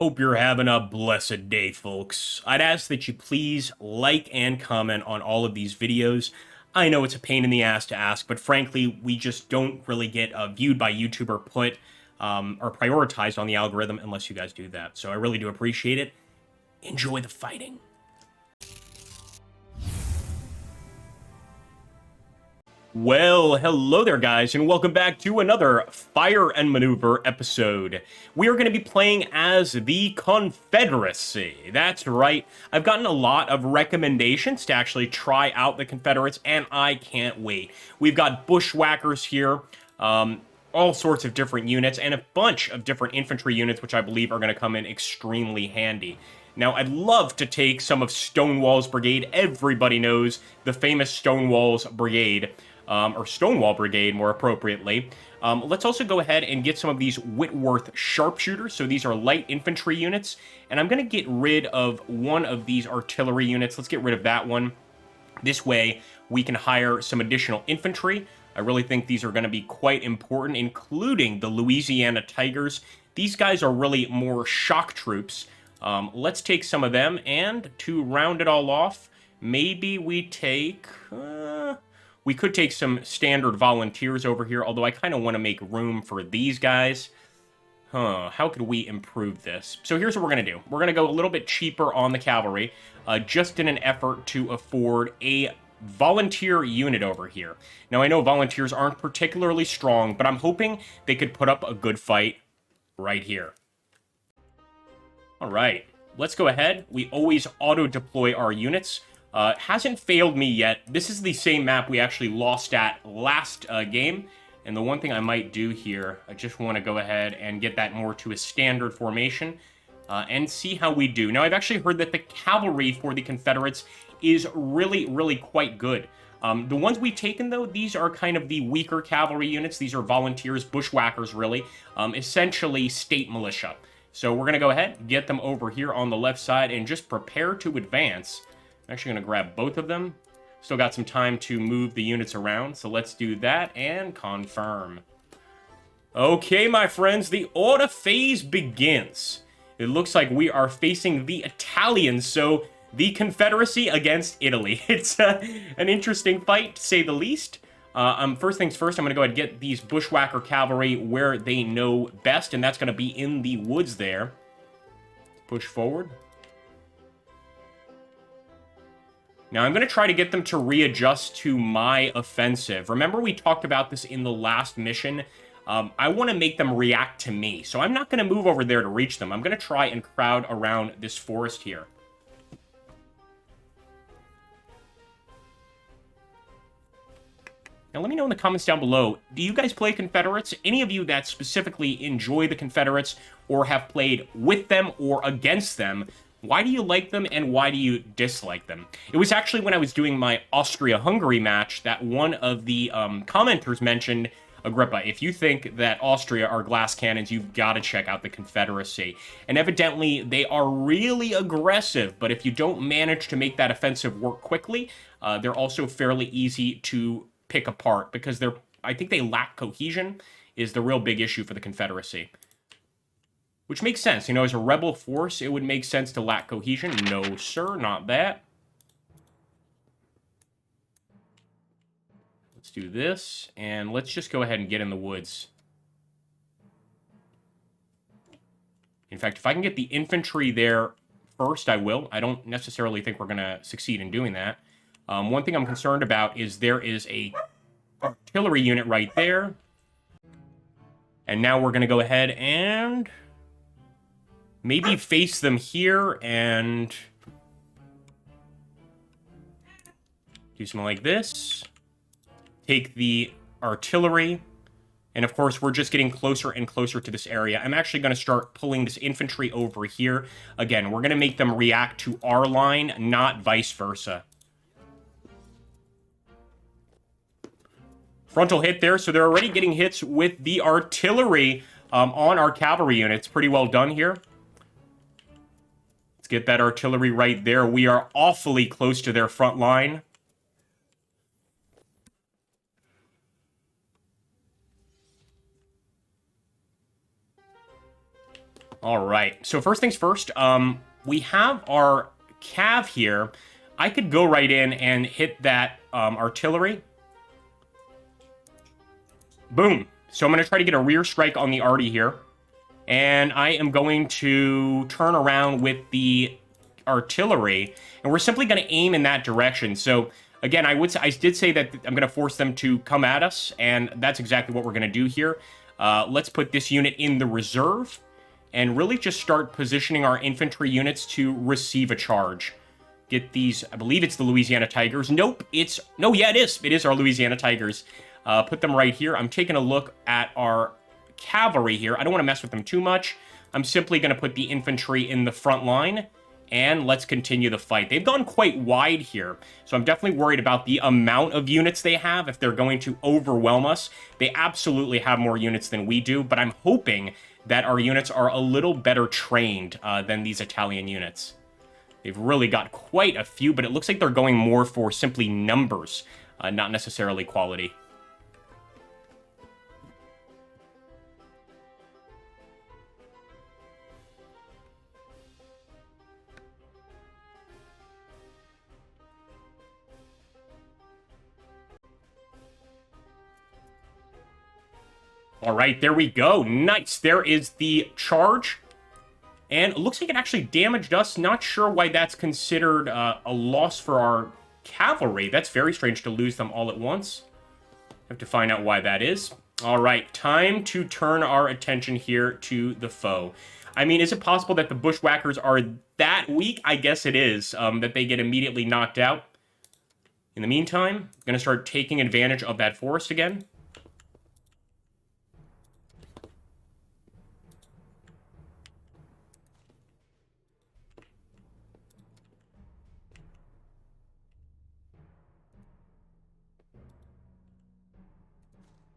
Hope you're having a blessed day, folks. I'd ask that you please like and comment on all of these videos. I know it's a pain in the ass to ask, but frankly, we just don't really get viewed by YouTube or put or prioritized on the algorithm unless you guys do that. So I really do appreciate it. Enjoy the fighting. Well, hello there, guys, and welcome back to another Fire and Maneuver episode. We are going to be playing as the Confederacy. That's right. I've gotten a lot of recommendations to actually try out the Confederates, and I can't wait. We've got bushwhackers here, all sorts of different units, and a bunch of different infantry units, which I believe are going to come in extremely handy. Now, I'd love to take some of Stonewall's brigade. Everybody knows the famous Stonewall's brigade. Or Stonewall Brigade, more appropriately. Let's also go ahead and get some of these Whitworth sharpshooters. So these are light infantry units, and I'm going to get rid of one of these artillery units. Let's get rid of that one. This way, we can hire some additional infantry. I really think these are going to be quite important, including the Louisiana Tigers. These guys are really more shock troops. Let's take some of them, and to round it all off, maybe we take... we could take some standard volunteers over here, although I kind of want to make room for these guys. How could we improve this? So here's what we're going to do. We're going to go a little bit cheaper on the cavalry, just in an effort to afford a volunteer unit over here. Now, I know volunteers aren't particularly strong, but I'm hoping they could put up a good fight right here. All right, let's go ahead. We always auto-deploy our units. Hasn't failed me yet. This is the same map we actually lost at last game. And the one thing I might do here, I just want to go ahead and get that more to a standard formation and see how we do. Now, I've actually heard that the cavalry for the Confederates is really, really quite good. The ones we've taken, though, these are kind of the weaker cavalry units. These are volunteers, bushwhackers, really. Essentially state militia. So we're going to go ahead, get them over here on the left side, and just prepare to advance. I'm actually going to grab both of them. Still got some time to move the units around, so let's do that and confirm. Okay, my friends, the order phase begins. It looks like we are facing the Italians, so the Confederacy against Italy. It's an interesting fight, to say the least. First things first, I'm going to go ahead and get these bushwhacker cavalry where they know best, and that's going to be in the woods there. Push forward. Now, I'm going to try to get them to readjust to my offensive. Remember, we talked about this in the last mission. I want to make them react to me, so I'm not going to move over there to reach them. I'm going to try and crowd around this forest here. Now, let me know in the comments down below, do you guys play Confederates? Any of you that specifically enjoy the Confederates or have played with them or against them? Why do you like them and why do you dislike them? It was actually when I was doing my Austria-Hungary match that one of the commenters mentioned, Agrippa, if you think that Austria are glass cannons, you've got to check out the Confederacy. And evidently, they are really aggressive, but if you don't manage to make that offensive work quickly, they're also fairly easy to pick apart because I think they lack cohesion is the real big issue for the Confederacy. Which makes sense. You know, as a rebel force, it would make sense to lack cohesion. No, sir, not that. Let's do this, and let's just go ahead and get in the woods. In fact, if I can get the infantry there first, I will. I don't necessarily think we're going to succeed in doing that. One thing I'm concerned about is there is a artillery unit right there. And now we're going to go ahead and maybe face them here and do something like this. Take the artillery. And of course, we're just getting closer and closer to this area. I'm actually going to start pulling this infantry over here. Again, we're going to make them react to our line, not vice versa. Frontal hit there, so they're already getting hits with the artillery on our cavalry units. Pretty well done here. Let's get that artillery right there. We are awfully close to their front line. All right. So first things first, we have our cav here. I could go right in and hit that artillery. Boom. So I'm going to try to get a rear strike on the arty here. And I am going to turn around with the artillery. And we're simply going to aim in that direction. So again, I did say that I'm going to force them to come at us. And that's exactly what we're going to do here. Let's put this unit in the reserve. And really just start positioning our infantry units to receive a charge. Get these, I believe it's the Louisiana Tigers. Nope, no, yeah, it is. It is our Louisiana Tigers. Put them right here. I'm taking a look at our cavalry here. I don't want to mess with them too much. I'm simply going to put the infantry in the front line. And let's continue the fight. They've gone quite wide here. So I'm definitely worried about the amount of units they have. If they're going to overwhelm us, they absolutely have more units than we do. But I'm hoping that our units are a little better trained than these Italian units. They've really got quite a few, but it looks like they're going more for simply numbers, not necessarily quality. All right, there we go. Nice. There is the charge. And it looks like it actually damaged us. Not sure why that's considered a loss for our cavalry. That's very strange to lose them all at once. Have to find out why that is. All right, time to turn our attention here to the foe. I mean, is it possible that the bushwhackers are that weak? I guess it is, that they get immediately knocked out. In the meantime, I'm going to start taking advantage of that forest again.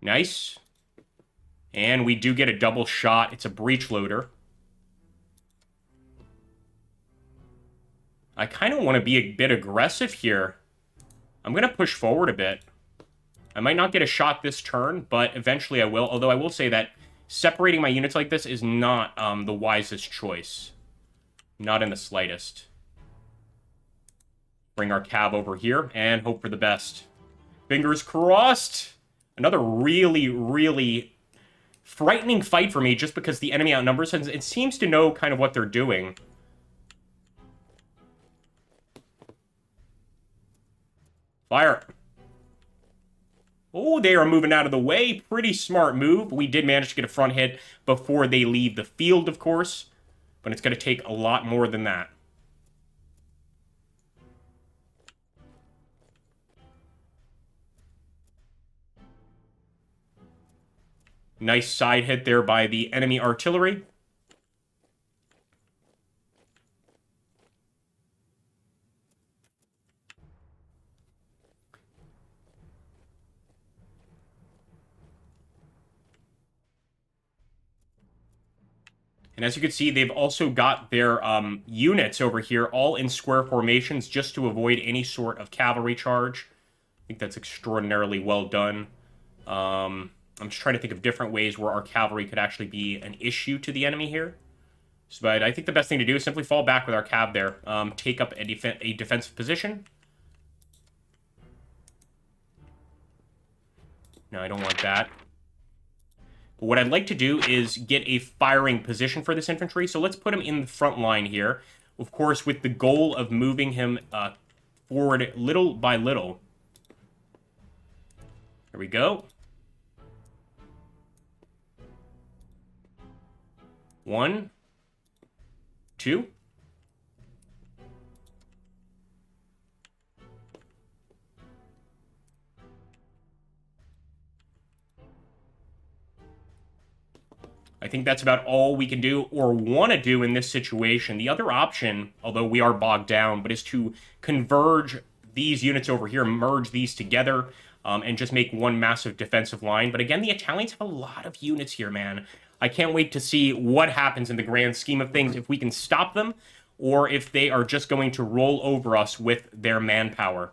Nice. And we do get a double shot. It's a breech loader. I kind of want to be a bit aggressive here. I'm going to push forward a bit. I might not get a shot this turn, but eventually I will. Although I will say that separating my units like this is not the wisest choice. Not in the slightest. Bring our cav over here and hope for the best. Fingers crossed. Another really, really frightening fight for me just because the enemy outnumbers and it seems to know kind of what they're doing. Fire. Oh, they are moving out of the way. Pretty smart move. We did manage to get a front hit before they leave the field, of course. But it's going to take a lot more than that. Nice side hit there by the enemy artillery. And as you can see, they've also got their units over here all in square formations just to avoid any sort of cavalry charge. I think that's extraordinarily well done. I'm just trying to think of different ways where our cavalry could actually be an issue to the enemy here. So, but I think the best thing to do is simply fall back with our cav there. Take up a defensive position. No, I don't want that. But what I'd like to do is get a firing position for this infantry. So let's put him in the front line here. Of course, with the goal of moving him forward little by little. There we go. 1, 2. I think that's about all we can do or want to do in this situation. The other option, although we are bogged down, but is to converge these units over here, merge these together, and just make one massive defensive line. But again, the Italians have a lot of units here, man. I can't wait to see what happens in the grand scheme of things, if we can stop them, or if they are just going to roll over us with their manpower.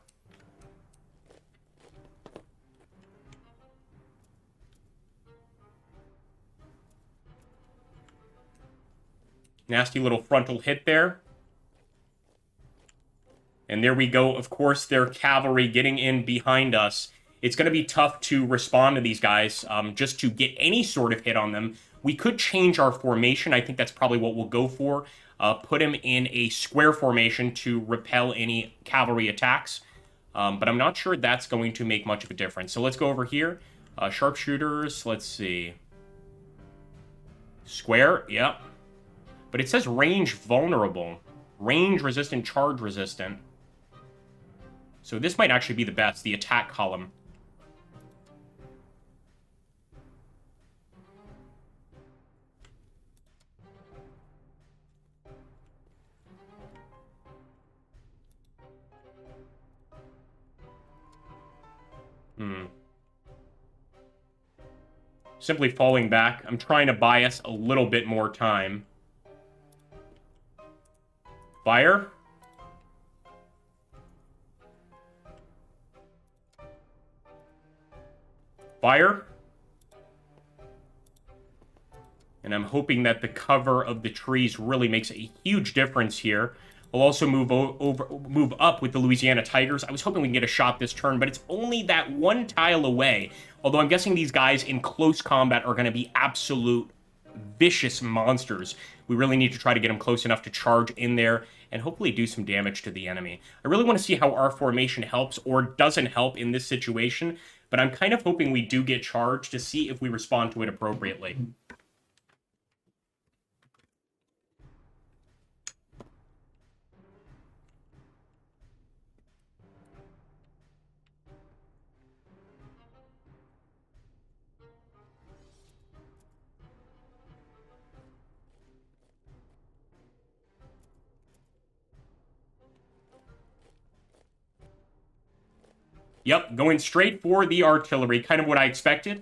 Nasty little frontal hit there. And there we go. Of course, their cavalry getting in behind us. It's going to be tough to respond to these guys, just to get any sort of hit on them. We could change our formation. I think that's probably what we'll go for. Put him in a square formation to repel any cavalry attacks. But I'm not sure that's going to make much of a difference. So let's go over here. Sharpshooters, let's see. Square, yep. But it says range vulnerable. Range resistant, charge resistant. So this might actually be the best, the attack column. Simply falling back. I'm trying to buy us a little bit more time. Fire. Fire. And I'm hoping that the cover of the trees really makes a huge difference here. We'll also move up with the Louisiana Tigers. I was hoping we can get a shot this turn, but it's only that one tile away. Although I'm guessing these guys in close combat are going to be absolute vicious monsters. We really need to try to get them close enough to charge in there and hopefully do some damage to the enemy. I really want to see how our formation helps or doesn't help in this situation, but I'm kind of hoping we do get charged to see if we respond to it appropriately. Yep, going straight for the artillery, kind of what I expected.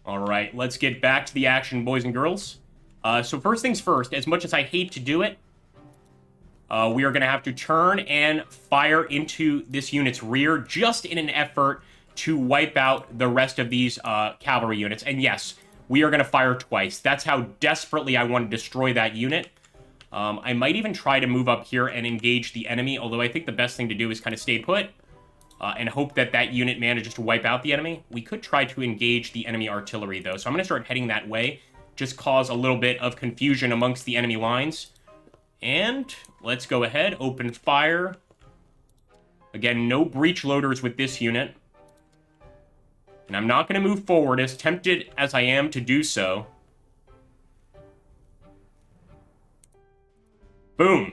All right, let's get back to the action, boys and girls. So first things first, as much as I hate to do it, we are going to have to turn and fire into this unit's rear just in an effort to wipe out the rest of these cavalry units. And yes, we are going to fire twice. That's how desperately I want to destroy that unit. I might even try to move up here and engage the enemy, although I think the best thing to do is kind of stay put and hope that that unit manages to wipe out the enemy. We could try to engage the enemy artillery, though. So I'm going to start heading that way, just cause a little bit of confusion amongst the enemy lines. And let's go ahead, open fire. Again, no breach loaders with this unit. And I'm not going to move forward, as tempted as I am to do so. Boom.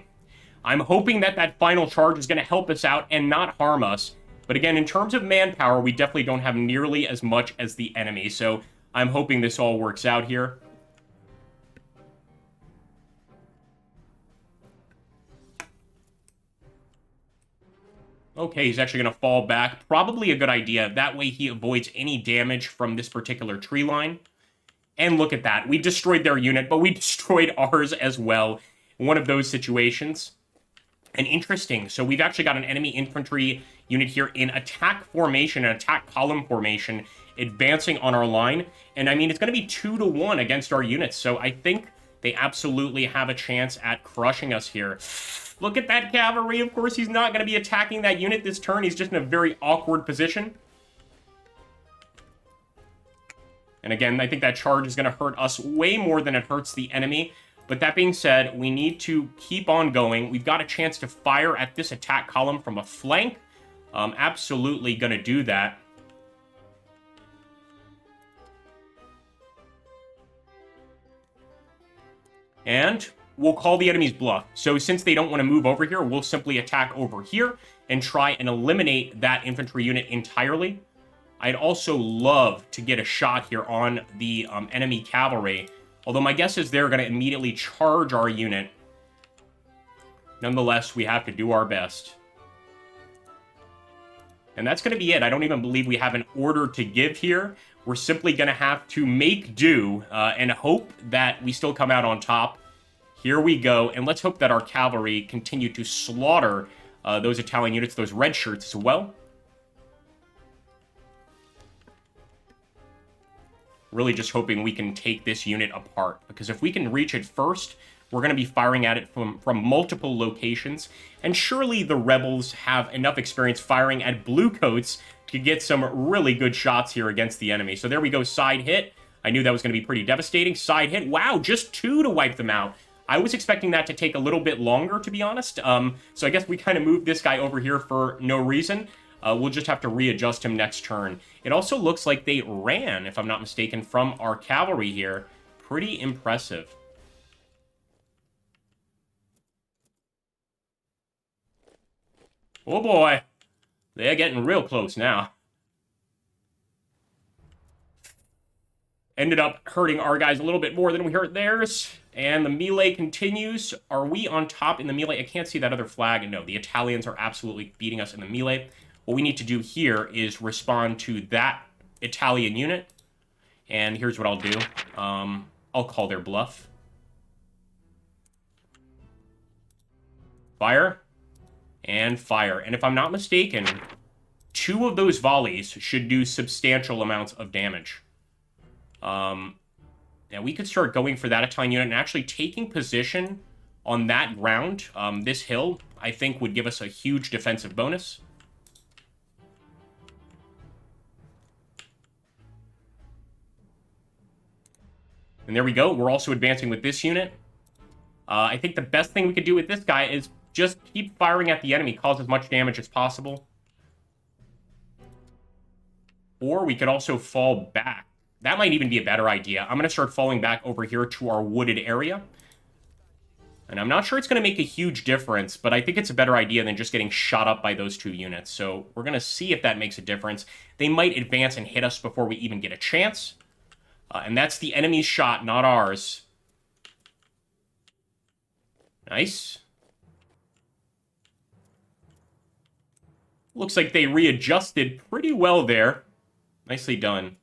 I'm hoping that that final charge is going to help us out and not harm us. But again, in terms of manpower, we definitely don't have nearly as much as the enemy. So I'm hoping this all works out here. Okay, he's actually going to fall back. Probably a good idea. That way he avoids any damage from this particular tree line. And look at that. We destroyed their unit, but we destroyed ours as well. One of those situations. And interesting. So we've actually got an enemy infantry unit here in attack formation, an attack column formation, advancing on our line. And I mean, it's going to be 2-to-1 against our units. So I think they absolutely have a chance at crushing us here. Look at that cavalry. Of course, he's not going to be attacking that unit this turn. He's just in a very awkward position. And again, I think that charge is going to hurt us way more than it hurts the enemy. But that being said, we need to keep on going. We've got a chance to fire at this attack column from a flank. Absolutely going to do that. And we'll call the enemy's bluff. So since they don't want to move over here, we'll simply attack over here and try and eliminate that infantry unit entirely. I'd also love to get a shot here on the enemy cavalry, although my guess is they're going to immediately charge our unit. Nonetheless, we have to do our best. And that's going to be it. I don't even believe we have an order to give here. We're simply going to have to make do and hope that we still come out on top. Here we go, and let's hope that our cavalry continue to slaughter those Italian units, those red shirts as well. Really just hoping we can take this unit apart, because if we can reach it first, we're going to be firing at it from multiple locations, and surely the rebels have enough experience firing at bluecoats to get some really good shots here against the enemy. So there we go, side hit. I knew that was going to be pretty devastating. Side hit, wow, just 2 to wipe them out. I was expecting that to take a little bit longer, to be honest. So I guess we kind of moved this guy over here for no reason. We'll just have to readjust him next turn. It also looks like they ran, if I'm not mistaken, from our cavalry here. Pretty impressive. Oh boy, they're getting real close now. Ended up hurting our guys a little bit more than we hurt theirs. And the melee continues. Are we on top in the melee? I can't see that other flag. No, the Italians are absolutely beating us in the melee. What we need to do here is respond to that Italian unit. And here's what I'll do. I'll call their bluff. Fire. And fire. And if I'm not mistaken, 2 of those volleys should do substantial amounts of damage. Now we could start going for that Italian unit and actually taking position on that ground. This hill, I think, would give us a huge defensive bonus. And there we go. We're also advancing with this unit. I think the best thing we could do with this guy is just keep firing at the enemy, cause as much damage as possible. Or we could also fall back. That might even be a better idea. I'm going to start falling back over here to our wooded area. And I'm not sure it's going to make a huge difference, but I think it's a better idea than just getting shot up by those 2 units. So we're going to see if that makes a difference. They might advance and hit us before we even get a chance. And that's the enemy's shot, not ours. Nice. Looks like they readjusted pretty well there. Nicely done.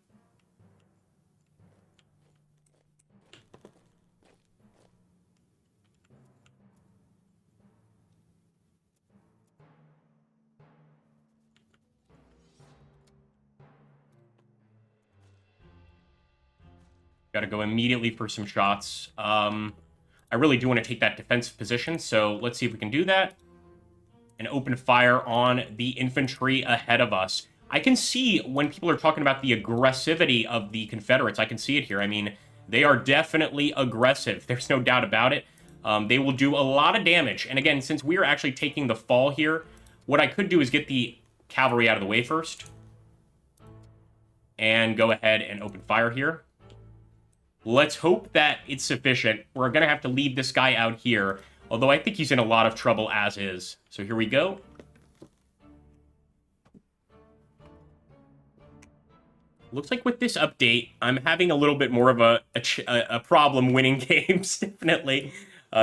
Got to go immediately for some shots. I really do want to take that defensive position, so let's see if we can do that. And open fire on the infantry ahead of us. I can see when people are talking about the aggressivity of the Confederates, I can see it here. I mean, they are definitely aggressive. There's no doubt about it. They will do a lot of damage. And again, since we are actually taking the fall here, what I could do is get the cavalry out of the way first. And go ahead and open fire here. Let's hope that it's sufficient. We're going to have to leave this guy out here. Although I think he's in a lot of trouble as is. So here we go. Looks like with this update, I'm having a little bit more of a problem winning games, definitely.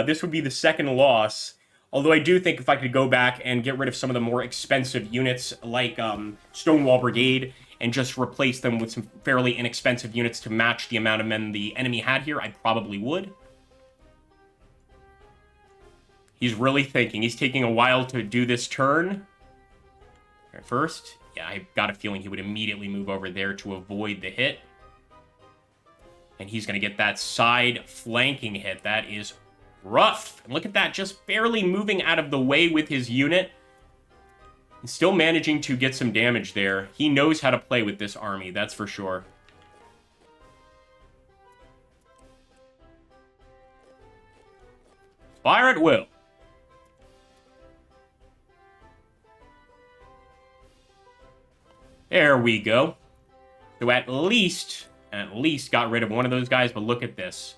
This would be the second loss. Although I do think if I could go back and get rid of some of the more expensive units like Stonewall Brigade and just replace them with some fairly inexpensive units to match the amount of men the enemy had here, I probably would. He's really thinking. He's taking a while to do this turn. At first, yeah, I got a feeling he would immediately move over there to avoid the hit. And he's going to get that side flanking hit. That is rough. And look at that, just barely moving out of the way with his unit. And still managing to get some damage there. He knows how to play with this army, that's for sure. Fire at will. There we go. So at least got rid of one of those guys, but look at this.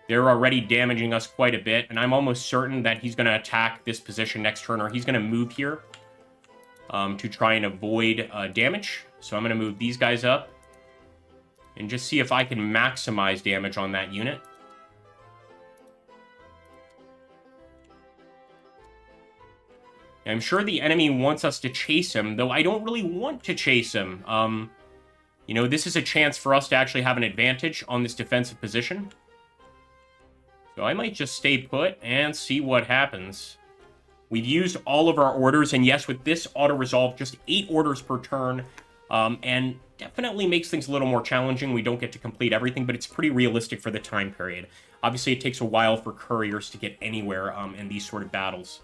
They're already damaging us quite a bit, and I'm almost certain that he's going to attack this position next turn, or he's going to move here to try and avoid damage. So I'm going to move these guys up and just see if I can maximize damage on that unit. I'm sure the enemy wants us to chase him, though I don't really want to chase him. You know, this is a chance for us to actually have an advantage on this defensive position. So So I might just stay put and see what happens. We've used all of our orders, and yes, with this auto-resolve, just 8 orders per turn, and definitely makes things a little more challenging. We don't get to complete everything, but it's pretty realistic for the time period. Obviously, it takes a while for couriers to get anywhere in these sort of battles.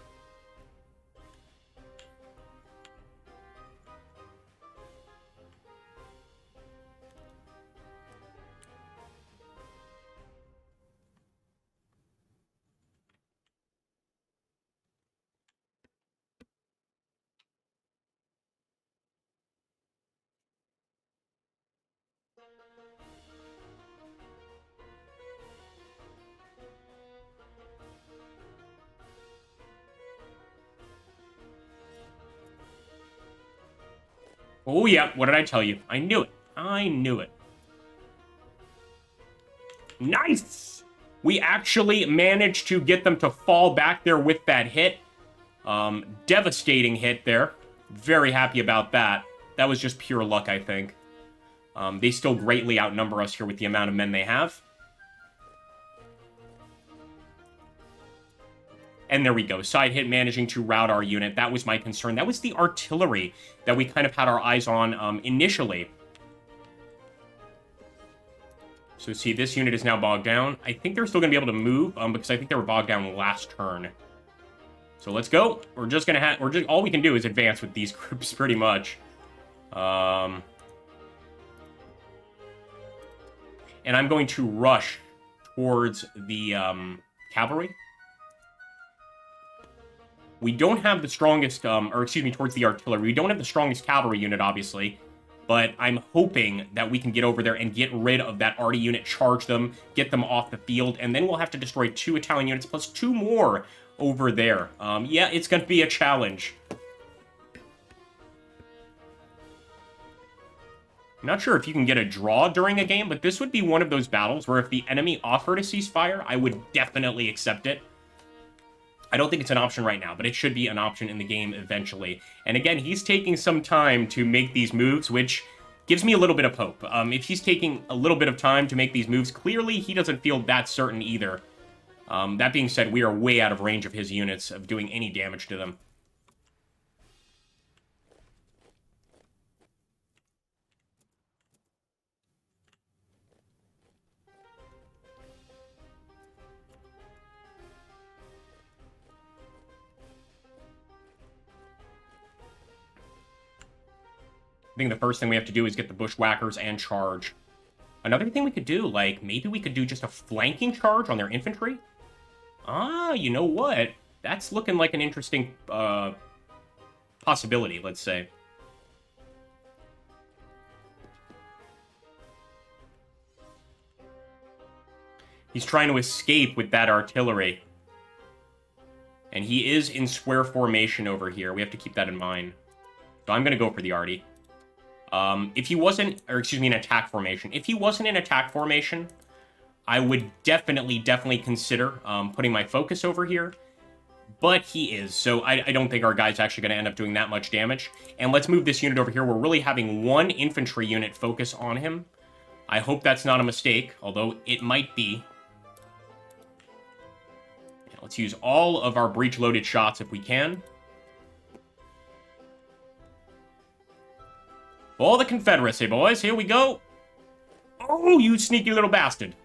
Oh, yeah, what did I tell you? I knew it. I knew it. Nice! We actually managed to get them to fall back there with that hit. Devastating hit there. Very happy about that. That was just pure luck, I think. They still greatly outnumber us here with the amount of men they have. And there we go. Side hit managing to rout our unit. That was my concern. That was the artillery that we kind of had our eyes on initially. So see, this unit is now bogged down. I think they're still going to be able to move because I think they were bogged down last turn. So let's go. We're just going to have... all we can do is advance with these groups pretty much. And I'm going to rush towards the cavalry. We don't have the strongest, towards the artillery. We don't have the strongest cavalry unit, obviously. But I'm hoping that we can get over there and get rid of that arty unit, charge them, get them off the field, and then we'll have to destroy 2 Italian units plus 2 more over there. Yeah, it's going to be a challenge. I'm not sure if you can get a draw during a game, but this would be one of those battles where if the enemy offered a ceasefire, I would definitely accept it. I don't think it's an option right now, but it should be an option in the game eventually. And again, he's taking some time to make these moves, which gives me a little bit of hope. If he's taking a little bit of time to make these moves, clearly he doesn't feel that certain either. That being said, we are way out of range of his units of doing any damage to them. I think the first thing we have to do is get the bushwhackers and charge. Another thing we could do, like, maybe we could do just a flanking charge on their infantry? Ah, you know what? That's looking like an interesting possibility, let's say. He's trying to escape with that artillery. And he is in square formation over here. We have to keep that in mind. So I'm going to go for the arty. If he wasn't, in attack formation. If he wasn't in attack formation, I would definitely consider putting my focus over here. But he is, so I don't think our guy's actually going to end up doing that much damage. And let's move this unit over here. We're really having 1 infantry unit focus on him. I hope that's not a mistake, although it might be. Yeah, let's use all of our breech-loaded shots if we can. For the Confederacy, boys. Here we go. Oh, you sneaky little bastard.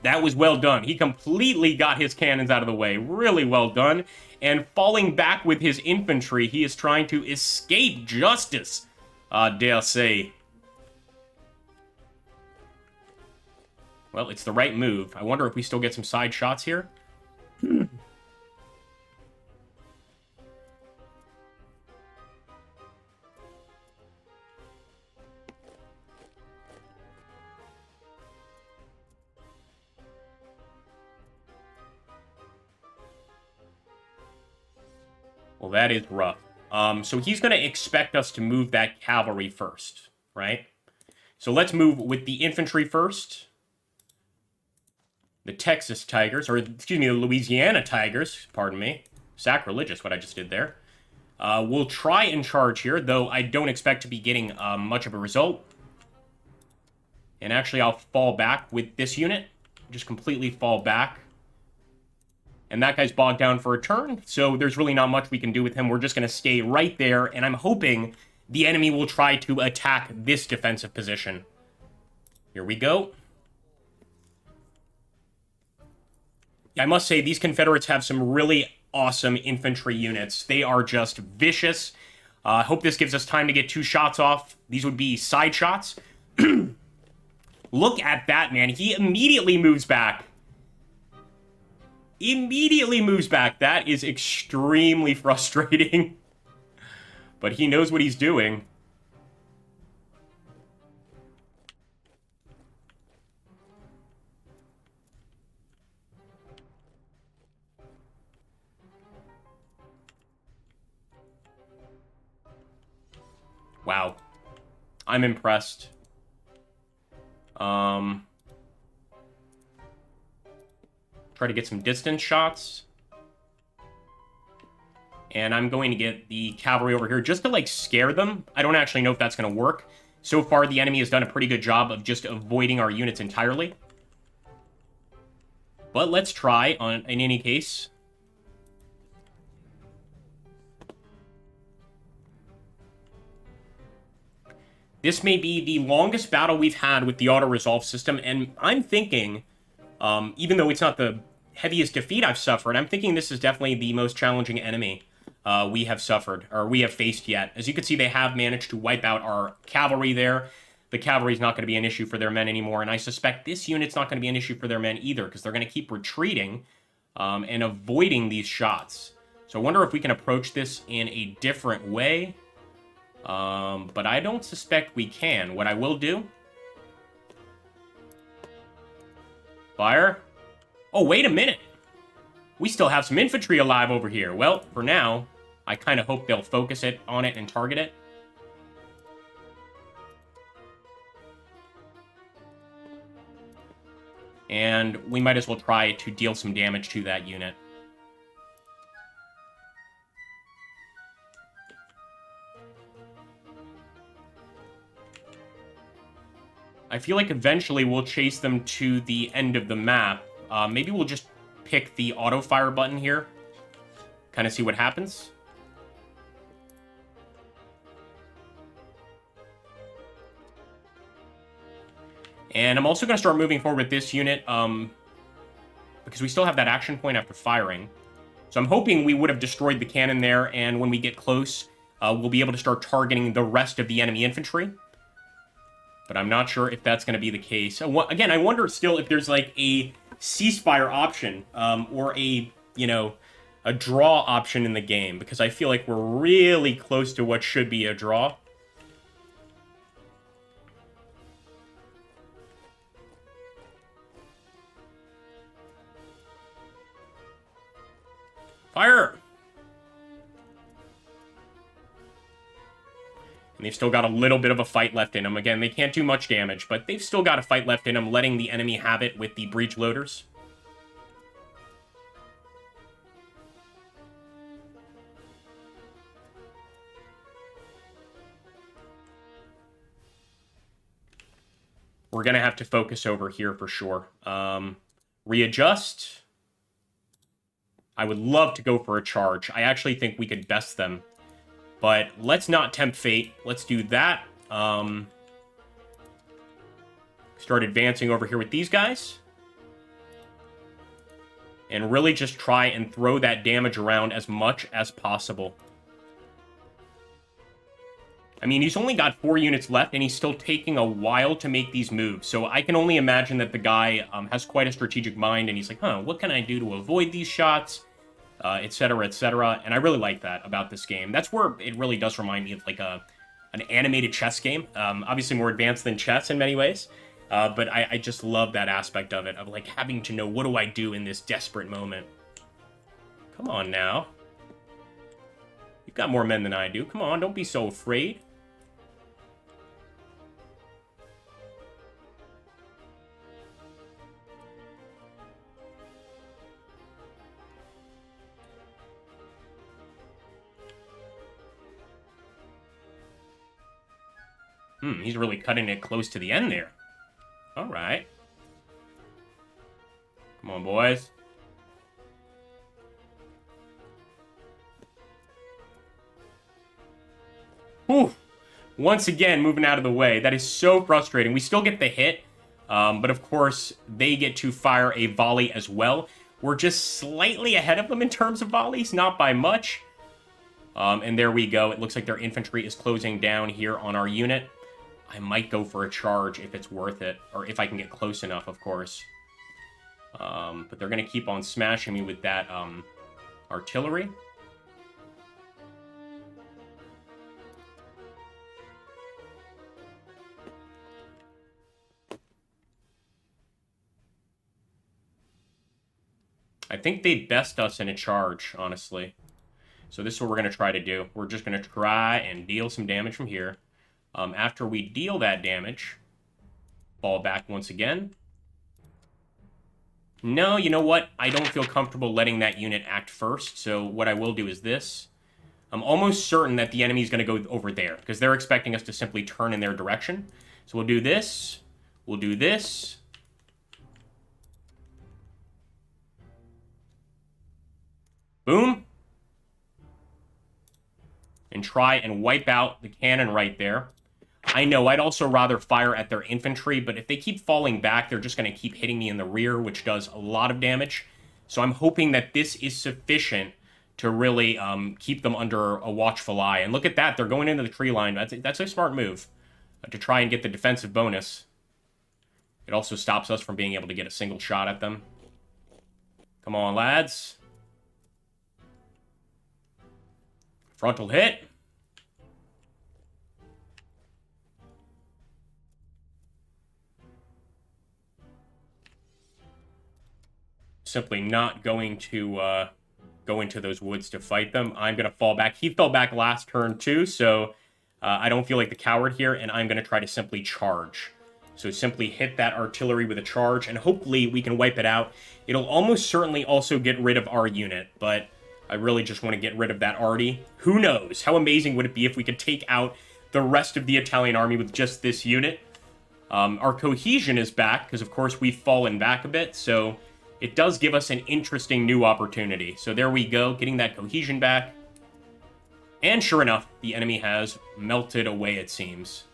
That was well done. He completely got his cannons out of the way. Really well done. And falling back with his infantry, he is trying to escape justice, I dare say. Well, it's the right move. I wonder if we still get some side shots here. Well, that is rough. So he's going to expect us to move that cavalry first, right? So let's move with the infantry first. The Texas Tigers, or excuse me, the Louisiana Tigers, pardon me. Sacrilegious what I just did there. We'll try and charge here, though I don't expect to be getting much of a result. And actually, I'll fall back with this unit. just completely fall back. And that guy's bogged down for a turn, so there's really not much we can do with him. We're just going to stay right there, and I'm hoping the enemy will try to attack this defensive position. Here we go. I must say, these Confederates have some really awesome infantry units. They are just vicious. I hope this gives us time to get 2 shots off. These would be side shots. Look at that, man. He immediately moves back. Immediately moves back. That is extremely frustrating. But he knows what he's doing. Wow. I'm impressed. Try to get some distance shots. And I'm going to get the cavalry over here just to, like, scare them. I don't actually know if that's going to work. So far, the enemy has done a pretty good job of just avoiding our units entirely. But let's try, in any case. This may be the longest battle we've had with the auto-resolve system, and I'm thinking, even though it's not the heaviest defeat I've suffered, I'm thinking this is definitely the most challenging enemy we have suffered, or we have faced yet. As you can see, they have managed to wipe out our cavalry there. The cavalry is not going to be an issue for their men anymore, and I suspect this unit's not going to be an issue for their men either, because they're going to keep retreating and avoiding these shots. So I wonder if we can approach this in a different way. But I don't suspect we can. What I will do... Fire. Oh, wait a minute. We still have some infantry alive over here. Well, for now, I kind of hope they'll focus on it and target it. And we might as well try to deal some damage to that unit. I feel like eventually we'll chase them to the end of the map. Maybe we'll just pick the auto-fire button here. Kind of see what happens. And I'm also going to start moving forward with this unit, because we still have that action point after firing. So I'm hoping we would have destroyed the cannon there, and when we get close, we'll be able to start targeting the rest of the enemy infantry. But I'm not sure if that's going to be the case. Again, I wonder still if there's like a ceasefire option, or a, you know, a draw option in the game, because I feel like we're really close to what should be a draw. Fire! And they've still got a little bit of a fight left in them. Again, they can't do much damage, but they've still got a fight left in them, letting the enemy have it with the breach loaders. We're going to have to focus over here for sure. Readjust. I would love to go for a charge. I actually think we could best them. But let's not tempt fate. Let's do that. Start advancing over here with these guys. And really just try and throw that damage around as much as possible. I mean, he's only got 4 units left, and he's still taking a while to make these moves. So I can only imagine that the guy has quite a strategic mind, and he's like, huh, what can I do to avoid these shots? Etc., etc. And I really like that about this game. That's where it really does remind me of like an animated chess game. Obviously more advanced than chess in many ways. But I just love that aspect of it, of like having to know, what do I do in this desperate moment? Come on now. You've got more men than I do. Come on, don't be so afraid. He's really cutting it close to the end there. All right. Come on, boys. Whew. Once again, moving out of the way. That is so frustrating. We still get the hit, but of course, they get to fire a volley as well. We're just slightly ahead of them in terms of volleys, not by much. And there we go. It looks like their infantry is closing down here on our unit. I might go for a charge if it's worth it, or if I can get close enough, of course. But they're going to keep on smashing me with that artillery. I think they best us in a charge, honestly. So this is what we're going to try to do. We're just going to try and deal some damage from here. After we deal that damage, fall back once again. No, you know what? I don't feel comfortable letting that unit act first, so what I will do is this. I'm almost certain that the enemy is going to go over there, because they're expecting us to simply turn in their direction. So we'll do this. We'll do this. Boom. And try and wipe out the cannon right there. I know, I'd also rather fire at their infantry, but if they keep falling back, they're just going to keep hitting me in the rear, which does a lot of damage. So I'm hoping that this is sufficient to really keep them under a watchful eye. And look at that, they're going into the tree line. That's a smart move to try and get the defensive bonus. It also stops us from being able to get a single shot at them. Come on, lads. Frontal hit. Simply not going to go into those woods to fight them. I'm going to fall back. He fell back last turn too, so I don't feel like the coward here, and I'm going to try to simply charge. So simply hit that artillery with a charge, and hopefully we can wipe it out. It'll almost certainly also get rid of our unit, but I really just want to get rid of that arty. Who knows? How amazing would it be if we could take out the rest of the Italian army with just this unit? Our cohesion is back, because of course we've fallen back a bit, so it does give us an interesting new opportunity. So there we go, getting that cohesion back. And sure enough, the enemy has melted away, it seems.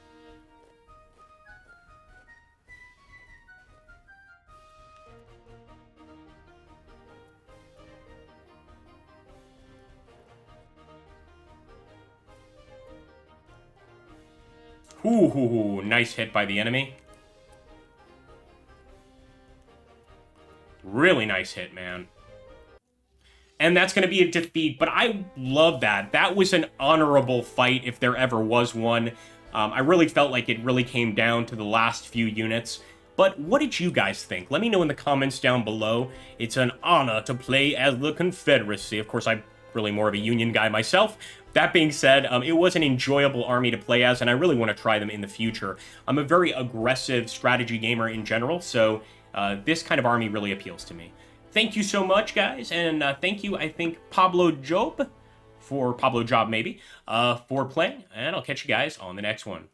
Ooh, nice hit by the enemy. Really nice hit, man. And that's going to be a defeat, but I love that. That was an honorable fight if there ever was one. I really felt like it really came down to the last few units. But what did you guys think? Let me know in the comments down below. It's an honor to play as the Confederacy. Of course, I'm really more of a Union guy myself. That being said, it was an enjoyable army to play as, and I really want to try them in the future. I'm a very aggressive strategy gamer in general, so this kind of army really appeals to me. Thank you so much, guys, and thank you, I think, Pablo Job, maybe, for playing, and I'll catch you guys on the next one.